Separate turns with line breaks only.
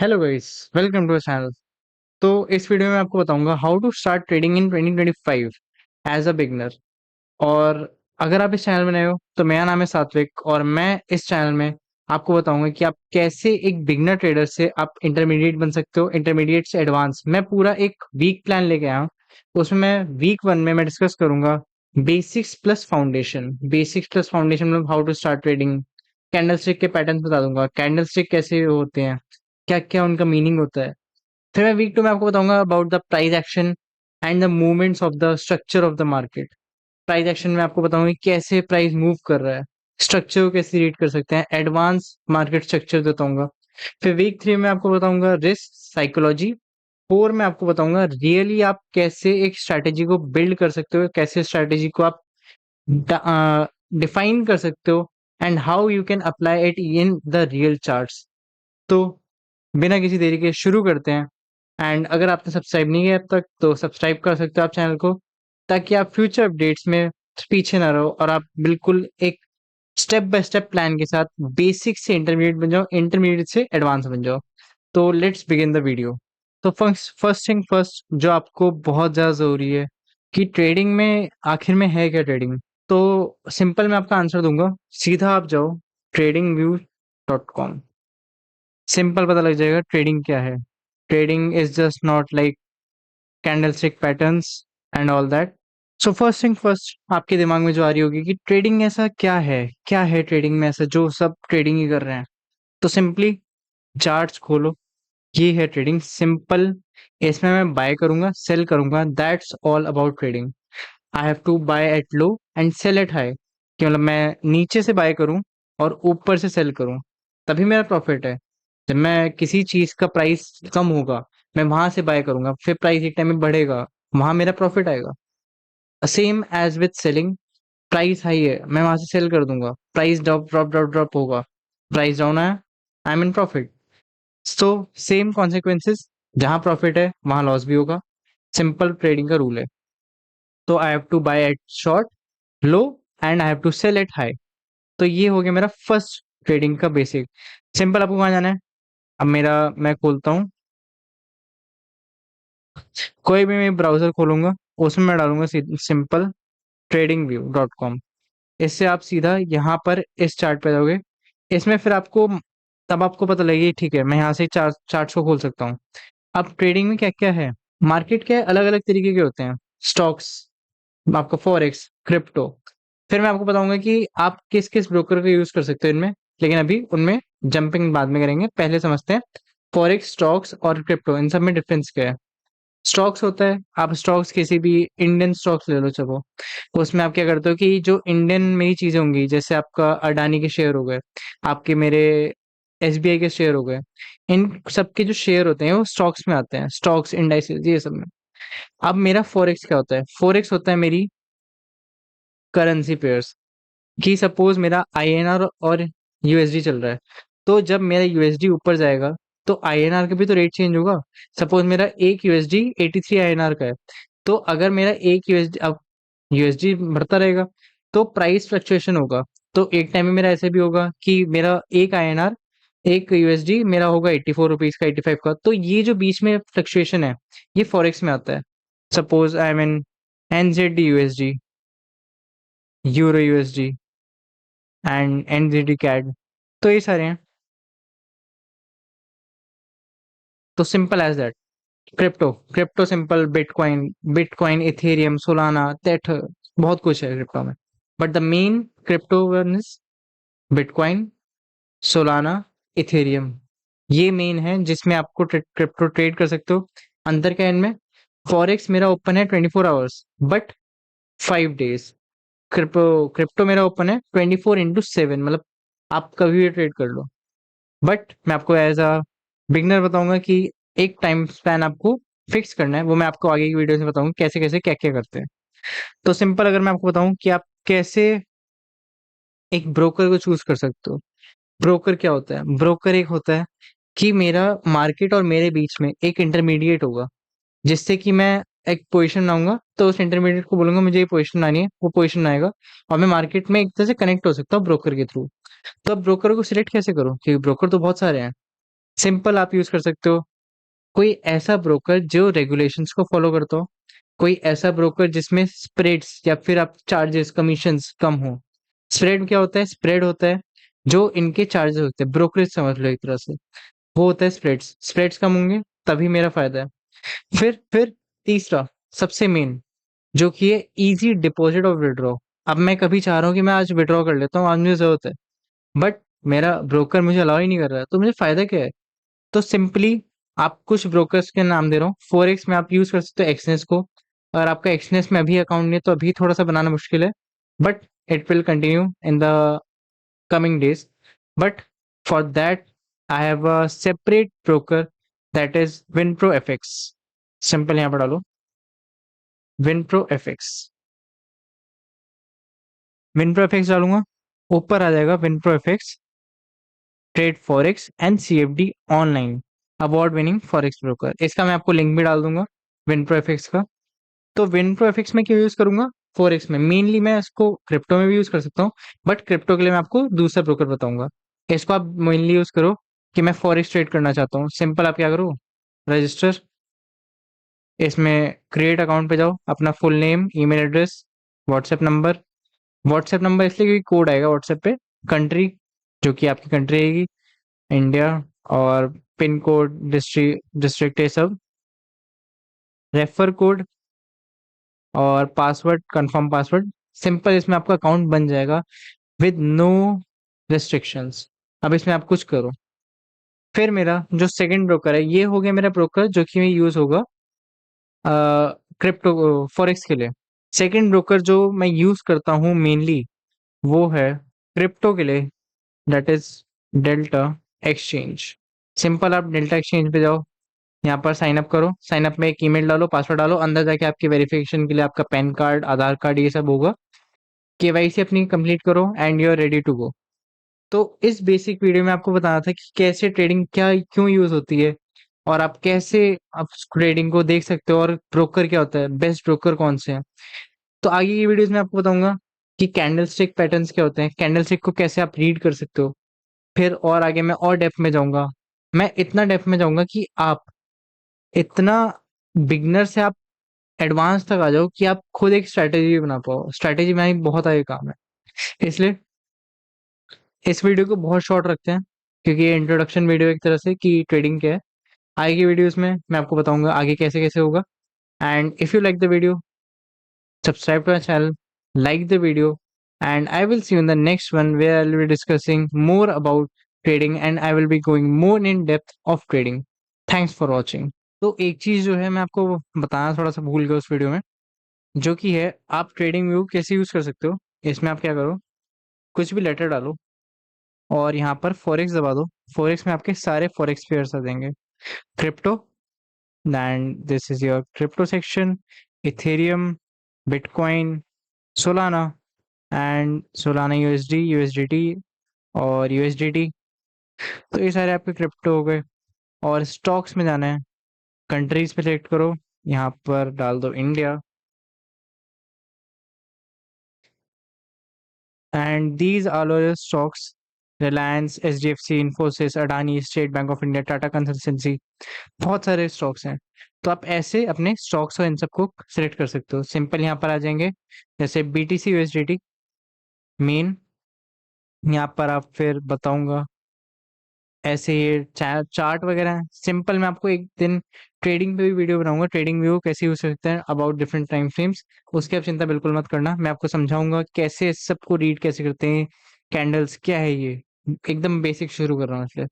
Hello guys, welcome to channel. तो इस video में आपको बताऊंगा how to start trading in 2025 as a beginner. और अगर आप इस चैनल में नए हो तो मेरा नाम है सात्विक और मैं इस चैनल में आपको बताऊंगा कि आप कैसे एक बिगनर ट्रेडर से आप इंटरमीडिएट बन सकते हो, इंटरमीडिएट से एडवांस। मैं पूरा एक वीक प्लान लेके आया हूँ। तो उसमें मैं वीक 1 में मैं डिस्कस करूंगा basics plus foundation. Basics plus foundation मतलब how to start trading, candle stick के पैटर्न बता दूंगा, कैंडल स्टिक कैसे होते हैं, क्या क्या उनका मीनिंग होता है। फिर मैं वीक 2 में आपको बताऊंगा about the price action and the movements of the structure of the market. Price action में आपको बताऊंगा कि कैसे प्राइस मूव कर रहा है, स्ट्रक्चर को कैसे रीड कर सकते हैं, एडवांस मार्केट स्ट्रक्चर बताऊंगा। फिर वीक 3 में आपको बताऊंगा रिस्क साइकोलॉजी। 4 में आपको बताऊंगा रियली आप कैसे एक स्ट्रैटेजी को बिल्ड कर सकते हो, कैसे स्ट्रैटेजी को आप डिफाइन कर सकते हो and how you can apply it in the real charts. तो बिना किसी देरी के शुरू करते हैं। एंड अगर आपने सब्सक्राइब नहीं किया अब तक तो सब्सक्राइब कर सकते हो आप चैनल को, ताकि आप फ्यूचर अपडेट्स में पीछे ना रहो और आप बिल्कुल एक स्टेप बाय स्टेप प्लान के साथ बेसिक से इंटरमीडिएट बन जाओ, इंटरमीडिएट से एडवांस बन जाओ। तो लेट्स बिगिन द वीडियो। तो फर्स्ट फर्स्ट थिंग फर्स्ट, जो आपको बहुत ज़्यादा ज़रूरी है कि ट्रेडिंग में आखिर में है क्या ट्रेडिंग। तो सिंपल मैं आपका आंसर दूंगा, सीधा आप जाओ tradingview.com। सिंपल पता लग जाएगा ट्रेडिंग क्या है। Trading is just not like candlestick patterns and all that. So first thing first, आपके दिमाग में जो आ रही होगी कि ट्रेडिंग ऐसा क्या है, क्या है ट्रेडिंग में ऐसा जो सब ट्रेडिंग ही कर रहे हैं। तो सिंपली चार्ट्स खोलो, ये है ट्रेडिंग सिंपल। इसमें मैं बाय करूंगा, सेल करूंगा, that's all about trading. I have to buy at low and sell at high, कि मतलब मैं नीचे से बाय करूं और ऊपर से सेल करूं, तभी मेरा प्रॉफिट है। जब मैं किसी चीज का प्राइस कम होगा मैं वहां से बाय करूंगा, फिर प्राइस एक टाइम में बढ़ेगा, वहां मेरा प्रॉफिट आएगा। Same as with selling, price high है मैं वहां से सेल कर दूंगा, price drop drop drop drop होगा, प्राइस डाउन है, I am in profit. So same consequences, जहां प्रॉफिट है वहां लॉस भी होगा। सिंपल ट्रेडिंग का रूल है। तो I have to buy at short low and I have to sell at high. तो ये हो गया मेरा फर्स्ट ट्रेडिंग का बेसिक। सिंपल, आपको कहाँ जाना है। अब मेरा मैं खोलता हूँ, कोई भी मैं ब्राउजर खोलूंगा, उसमें मैं डालूंगा सिंपल tradingview.com। इससे आप सीधा यहाँ पर इस चार्ट पे जाओगे। इसमें फिर आपको तब आपको पता लगेगी ठीक है मैं यहाँ से चार्ट्स को खोल सकता हूँ। अब ट्रेडिंग में क्या क्या है, मार्केट के अलग अलग तरीके के होते हैं, स्टॉक्स, आपका फॉरेक्स, क्रिप्टो। फिर मैं आपको बताऊंगा कि आप किस किस ब्रोकर का यूज कर सकते हो इनमें, लेकिन अभी उनमें जंपिंग बाद में करेंगे। पहले समझते हैं फॉरेक्स, स्टॉक्स और क्रिप्टो, इन सब में डिफरेंस क्या है। स्टॉक्स होता है, आप स्टॉक्स किसी भी इंडियन स्टॉक्स ले लो, चलो उसमें आप क्या करते हो कि जो इंडियन मेरी चीजें होंगी, जैसे आपका अडानी के शेयर हो गए, आपके मेरे एसबीआई के शेयर हो गए, इन सबके जो शेयर होते हैं वो स्टॉक्स में आते हैं, स्टॉक्स इंडाइसेस ये सब में। अब मेरा फॉरेक्स क्या होता है, फॉरेक्स होता है मेरी करेंसी पेयर्स। कि सपोज मेरा आईएनआर और यूएसडी चल रहा है, तो जब मेरा यूएसडी ऊपर जाएगा तो आईएनआर का भी तो रेट चेंज होगा। सपोज मेरा एक यूएसडी 83 आईएनआर का है, तो अगर मेरा एक यूएसडी, अब यूएसडी बढ़ता रहेगा तो प्राइस फ्लक्चुएशन होगा। तो एक टाइम में मेरा ऐसे भी होगा कि मेरा एक आईएनआर, एक यूएसडी मेरा होगा 84 रुपीज का, 85 का। तो ये जो बीच में फ्लक्चुएशन है ये फॉरेक्स में आता है। Suppose I mean NZD USD, euro USD and NZD CAD, तो ये सारे हैं। तो simple as that. Crypto, crypto simple bitcoin, bitcoin Ethereum, Solana, Tether, बहुत कुछ है क्रिप्टो में। But the main crypto one is bitcoin, Solana, Ethereum. ये मेन है जिसमें आपको क्रिप्टो ट्रेड कर सकते हो। अंदर क्या है इनमें, फॉरेक्स मेरा ओपन है 24 hours but 5 days. Crypto crypto मेरा ओपन है 24/7, मतलब आप कभी भी ट्रेड कर लो। बट मैं आपको एज अ बिगनर बताऊंगा कि एक टाइम स्पैन आपको फिक्स करना है, वो मैं आपको आगे की वीडियो में बताऊंगा कैसे कैसे क्या क्या करते हैं। तो सिंपल, अगर मैं आपको बताऊं कि आप कैसे एक ब्रोकर को चूज कर सकते हो। ब्रोकर क्या होता है, ब्रोकर एक होता है कि मेरा मार्केट और मेरे बीच में एक इंटरमीडिएट होगा, जिससे कि मैं एक पोजीशन लाऊंगा तो उस इंटरमीडिएट को बोलूंगा मुझे ये पोजीशन आनी है, वो पोजीशन आएगा और मैं मार्केट में एक तरह से कनेक्ट हो सकता हूँ ब्रोकर के थ्रू। तो अब ब्रोकर को सिलेक्ट कैसे करूँ, क्योंकि ब्रोकर तो बहुत सारे हैं। सिंपल आप यूज कर सकते हो कोई ऐसा ब्रोकर जो रेगुलेशंस को फॉलो करता हो, कोई ऐसा ब्रोकर जिसमें स्प्रेड्स या फिर आप चार्जेस कमीशंस कम हो। स्प्रेड क्या होता है? स्प्रेड होता है जो इनके चार्जेस होते हैं, ब्रोकरेज समझ लो एक तरह से, वो होता है स्प्रेड्स। स्प्रेड्स कम होंगे तभी मेरा फायदा है। फिर तीसरा सबसे मेन जो कि है इजी डिपॉजिट और विड्रॉ। अब मैं कभी चाह रहा हूँ कि मैं आज विड्रॉ कर लेता हूँ, आज मुझे जरूरत है, बट मेरा ब्रोकर मुझे अलाउ ही नहीं कर रहा है, तो मुझे फायदा क्या है? तो सिंपली आप कुछ ब्रोकर्स के नाम दे रहा हूँ, फॉरेक्स में आप यूज कर सकते हो एक्सनेस को। अगर आपका एक्सनेस में अभी अकाउंट नहीं है तो अभी थोड़ा सा बनाना मुश्किल है, but it will continue in the coming days. But for that I have a separate broker, that is Winpro FX. Simple यहाँ पर डालो विनप्रो एफएक्स। विनप्रो एफएक्स डालूंगा, ऊपर आ जाएगा Winpro FX trade forex and CFD online award winning forex broker. इसका मैं आपको लिंक भी डाल दूंगा विनप्रो एफएक्स का। तो विनप्रो एफएक्स में क्यों यूज करूंगा? फॉरेक्स में मेनली, मैं इसको क्रिप्टो में भी यूज कर सकता हूँ, बट क्रिप्टो के लिए मैं आपको दूसरा ब्रोकर बताऊंगा। इसको आप मेनली यूज करो कि मैं फॉरेक्स ट्रेड करना चाहता हूँ। सिंपल आप क्या करो, रजिस्टर, इसमें क्रिएट अकाउंट पे जाओ, अपना full name, email address, WhatsApp number. WhatsApp number इसलिए क्योंकि कोड आएगा व्हाट्सएप पे, कंट्री जो कि आपकी कंट्री आएगी इंडिया, और पिन कोड, डिस्ट्रिक्ट ये सब, रेफर कोड और पासवर्ड, कंफर्म पासवर्ड। सिंपल इसमें आपका अकाउंट बन जाएगा विद नो रेस्ट्रिक्शंस। अब इसमें आप कुछ करो। फिर मेरा जो सेकंड ब्रोकर है, ये हो गया मेरा ब्रोकर जो कि यूज होगा क्रिप्टो फॉरेक्स के लिए। सेकंड ब्रोकर जो मैं यूज करता हूँ मेनली वो है क्रिप्टो के लिए, that is delta exchange. Simple आप डेल्टा एक्सचेंज पे जाओ, यहाँ पर साइन अप करो। साइन अप में एक ईमेल डालो, पासवर्ड डालो, अंदर जाके आपकी वेरिफिकेशन के लिए आपका पैन कार्ड, आधार कार्ड, ये सब होगा। केवाईसी अपनी कंप्लीट करो and you are ready to go. तो इस बेसिक वीडियो में आपको बताना था कि कैसे ट्रेडिंग क्या क्यों यूज होती है, और आप कैसे आप ट्रेडिंग को देख सकते हो, और ब्रोकर क्या होता है, बेस्ट ब्रोकर कौन से हैं। तो आगे की वीडियोस में आपको बताऊंगा कि कैंडल स्टिक पैटर्न्स क्या होते हैं, कैंडल स्टिक को कैसे आप रीड कर सकते हो। फिर और आगे मैं और डेप्थ में जाऊंगा, मैं इतना डेप्थ में जाऊंगा कि आप इतना बिगनर से आप एडवांस तक आ जाओ कि आप खुद एक स्ट्रैटेजी बना पाओ। स्ट्रैटेजी बनाना बहुत आगे काम है, इसलिए इस वीडियो को बहुत शॉर्ट रखते हैं, क्योंकि ये इंट्रोडक्शन वीडियो एक तरह से कि ट्रेडिंग क्या है। आगे की वीडियोस में मैं आपको बताऊंगा आगे कैसे कैसे होगा। And if you like the video, subscribe to our channel, like the video, and I will see you in the next one where I will be discussing more about trading and I will be going more in depth of trading. Thanks for watching. तो एक चीज जो है मैं आपको बताना थोड़ा सा भूल गया उस वीडियो में, जो कि है आप ट्रेडिंग व्यू कैसे यूज कर सकते हो। इसमें आप क्या करो, कुछ भी लेटर डालो और यहाँ पर फॉरेक्स दबा दो। फॉरेक्स में आपके सारे फॉरेक्स पेयर्स आ जाएंगे। Crypto, and this is your crypto section, Ethereum, bitcoin, Solana, and Solana USD, USDT और यूएसडीटी। तो ये सारे आपके क्रिप्टो हो गए। और स्टॉक्स में जाना है, कंट्रीज पे सेलेक्ट करो, यहाँ पर डाल दो India, and these are your stocks, Reliance, HDFC, Infosys, Adani, State Bank of India, Tata consultancy, बहुत सारे स्टॉक्स हैं। तो आप ऐसे अपने स्टॉक्स और इन सबको सिलेक्ट कर सकते हो। सिंपल यहाँ पर आ जाएंगे, जैसे बीटीसी यूएसडीटी मेन, यहाँ पर आप फिर बताऊंगा ऐसे ये चार्ट वगैरह है। सिंपल मैं आपको एक दिन ट्रेडिंग पे भी वीडियो बनाऊंगा, ट्रेडिंग व्यू कैसे यूज सकते हैं अबाउट डिफरेंट टाइम फ्रेम्स। उसकी आप चिंता बिल्कुल मत करना, मैं आपको समझाऊंगा कैसे इस सबको रीड कैसे करते हैं, कैंडल्स क्या है ये, एकदम बेसिक शुरू कर रहा हूँ इसलिए।